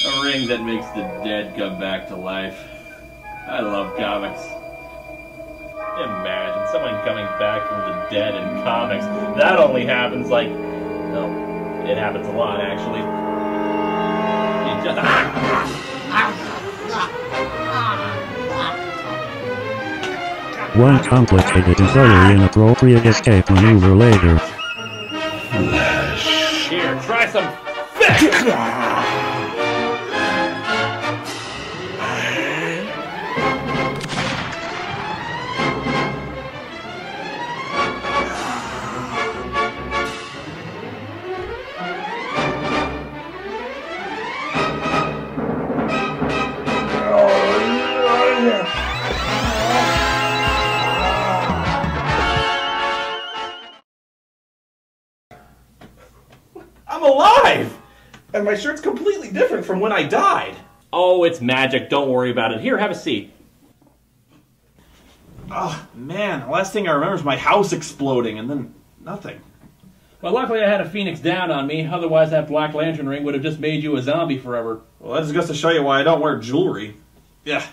A ring that makes the dead come back to life. I love comics. Imagine someone coming back from the dead in comics. That only happens like... no, it happens a lot, actually. You just... One complicated and very inappropriate escape maneuver later. Here, try some fish! I'm alive! And my shirt's completely different from when I died. Oh, it's magic. Don't worry about it. Here, have a seat. Oh, man. The last thing I remember is my house exploding and then nothing. Well, luckily I had a phoenix down on me. Otherwise, that Black Lantern ring would have just made you a zombie forever. Well, that just goes to show you why I don't wear jewelry. Yeah.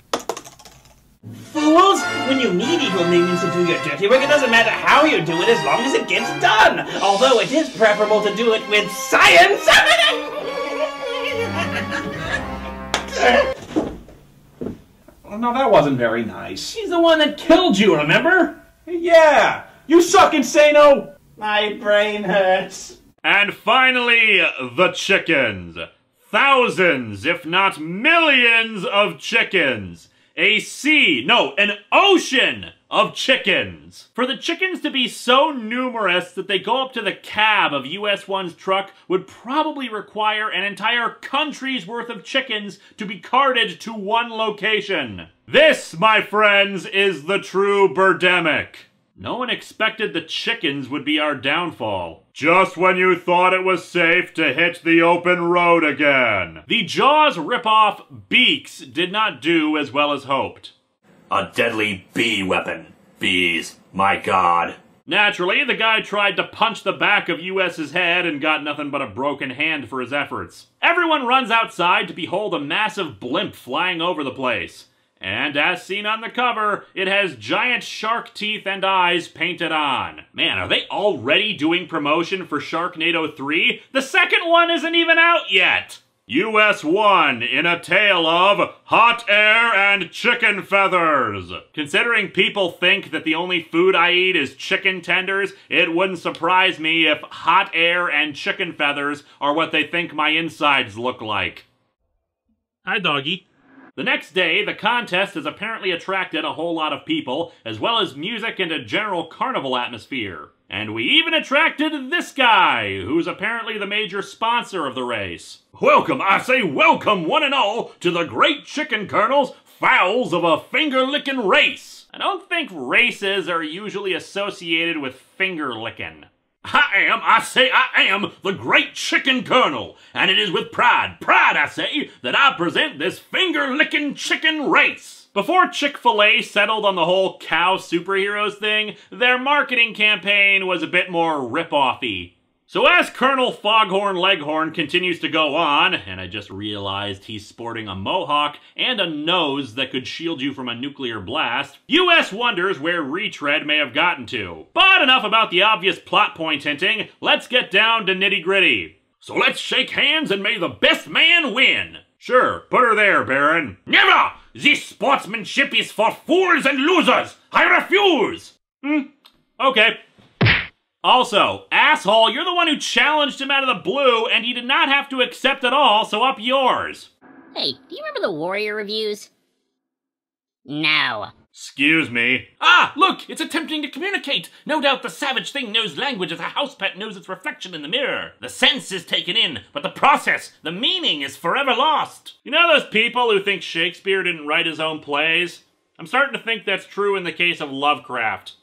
Fools! When you need evil minions to do your dirty work, it doesn't matter how you do it as long as it gets done! Although it is preferable to do it with science! Well, no, that wasn't very nice. He's the one that killed you, remember? Yeah! You suck, Insano! My brain hurts. And finally, the chickens. Thousands, if not millions of chickens. An ocean of chickens. For the chickens to be so numerous that they go up to the cab of US 1's truck would probably require an entire country's worth of chickens to be carted to one location. This, my friends, is the true Birdemic. No one expected the chickens would be our downfall. Just when you thought it was safe to hit the open road again. The Jaws ripoff Beaks did not do as well as hoped. A deadly bee weapon. Bees. My God. Naturally, the guy tried to punch the back of US's head and got nothing but a broken hand for his efforts. Everyone runs outside to behold a massive blimp flying over the place. And as seen on the cover, it has giant shark teeth and eyes painted on. Man, are they already doing promotion for Sharknado 3? The second one isn't even out yet! US 1 in a tale of hot air and chicken feathers. Considering people think that the only food I eat is chicken tenders, it wouldn't surprise me if hot air and chicken feathers are what they think my insides look like. Hi, doggy. The next day, the contest has apparently attracted a whole lot of people, as well as music and a general carnival atmosphere. And we even attracted this guy, who's apparently the major sponsor of the race. Welcome, I say welcome one and all, to the Great Chicken Colonel's Fowls of a Finger-Lickin' Race. I don't think races are usually associated with finger-licking. I am the Great Chicken Colonel, and it is with pride, I say, that I present this finger-licking chicken race. Before Chick-fil-A settled on the whole cow superheroes thing, their marketing campaign was a bit more rip-off-y. So as Colonel Foghorn Leghorn continues to go on, and I just realized he's sporting a mohawk and a nose that could shield you from a nuclear blast, US wonders where Retread may have gotten to. But enough about the obvious plot point hinting, let's get down to nitty-gritty. So let's shake hands and may the best man win. Sure, put her there, Baron. Never! This sportsmanship is for fools and losers! I refuse! Okay. Also, asshole, you're the one who challenged him out of the blue, and he did not have to accept it all, so up yours. Hey, do you remember the Warrior reviews? No. Excuse me. Ah, look, it's attempting to communicate. No doubt the savage thing knows language as a house pet knows its reflection in the mirror. The sense is taken in, but the process, the meaning is forever lost. You know those people who think Shakespeare didn't write his own plays? I'm starting to think that's true in the case of Lovecraft.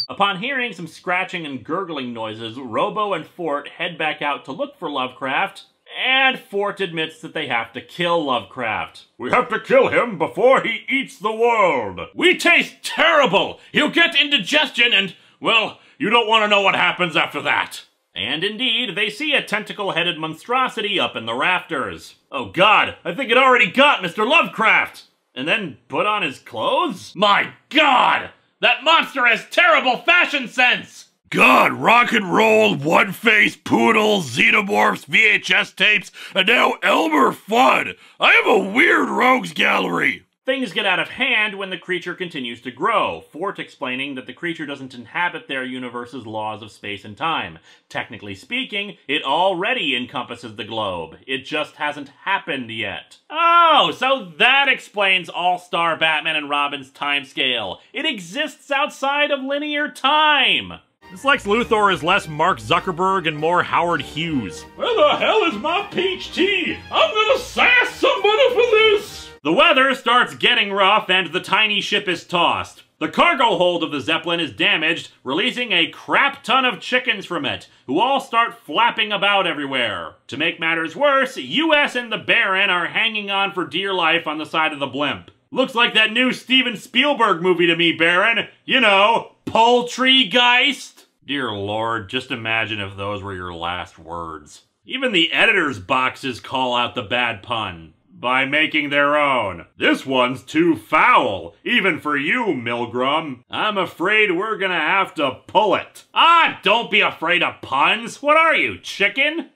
Upon hearing some scratching and gurgling noises, Robo and Fort head back out to look for Lovecraft, and Fort admits that they have to kill Lovecraft. We have to kill him before he eats the world. We taste terrible. He'll get indigestion and, well, You don't want to know what happens after that. And indeed, they see a tentacle-headed monstrosity up in the rafters. Oh God, I think it already got Mr. Lovecraft! And then put on his clothes? My God! That monster has terrible fashion sense! God, rock and roll, one-faced poodles, xenomorphs, VHS tapes, and now Elmer Fudd! I have a weird rogues gallery! Things get out of hand when the creature continues to grow, Fort explaining that the creature doesn't inhabit their universe's laws of space and time. Technically speaking, it already encompasses the globe. It just hasn't happened yet. Oh, so that explains All-Star Batman and Robin's timescale. It exists outside of linear time! This Lex Luthor is less Mark Zuckerberg and more Howard Hughes. Where the hell is my peach tea? I'm gonna sass somebody for this! The weather starts getting rough and the tiny ship is tossed. The cargo hold of the Zeppelin is damaged, releasing a crap ton of chickens from it, who all start flapping about everywhere. To make matters worse, US and the Baron are hanging on for dear life on the side of the blimp. Looks like that new Steven Spielberg movie to me, Baron. You know, Poultrygeist. Dear Lord, just imagine if those were your last words. Even the editor's boxes call out the bad pun by making their own. This one's too foul, even for you, Milgram. I'm afraid we're gonna have to pull it. Ah, don't be afraid of puns. What are you, chicken?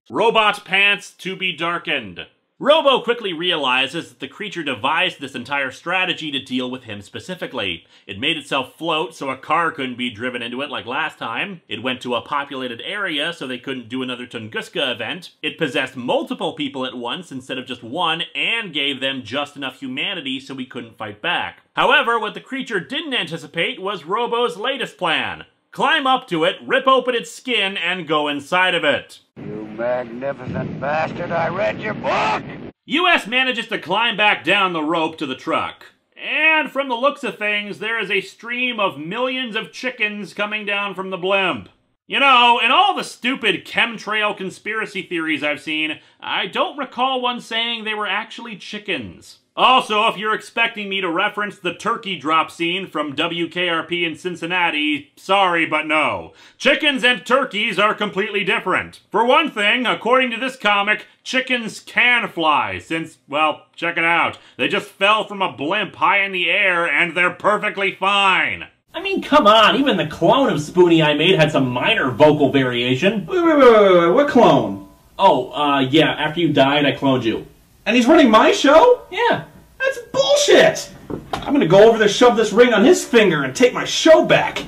Robot pants to be darkened. Robo quickly realizes that the creature devised this entire strategy to deal with him specifically. It made itself float so a car couldn't be driven into it like last time. It went to a populated area so they couldn't do another Tunguska event. It possessed multiple people at once instead of just one, and gave them just enough humanity so we couldn't fight back. However, what the creature didn't anticipate was Robo's latest plan. Climb up to it, rip open its skin, and go inside of it. You magnificent bastard, I read your book! US manages to climb back down the rope to the truck. And from the looks of things, there is a stream of millions of chickens coming down from the blimp. You know, in all the stupid chemtrail conspiracy theories I've seen, I don't recall one saying they were actually chickens. Also, if you're expecting me to reference the turkey drop scene from WKRP in Cincinnati, sorry but no. Chickens and turkeys are completely different. For one thing, according to this comic, chickens can fly, since, well, check it out. They just fell from a blimp high in the air and they're perfectly fine. I mean, come on, even the clone of Spoonie I made had some minor vocal variation. Wait, what clone? Oh, yeah, after you died, I cloned you. And he's running my show? Yeah. That's bullshit! I'm gonna go over there, shove this ring on his finger, and take my show back.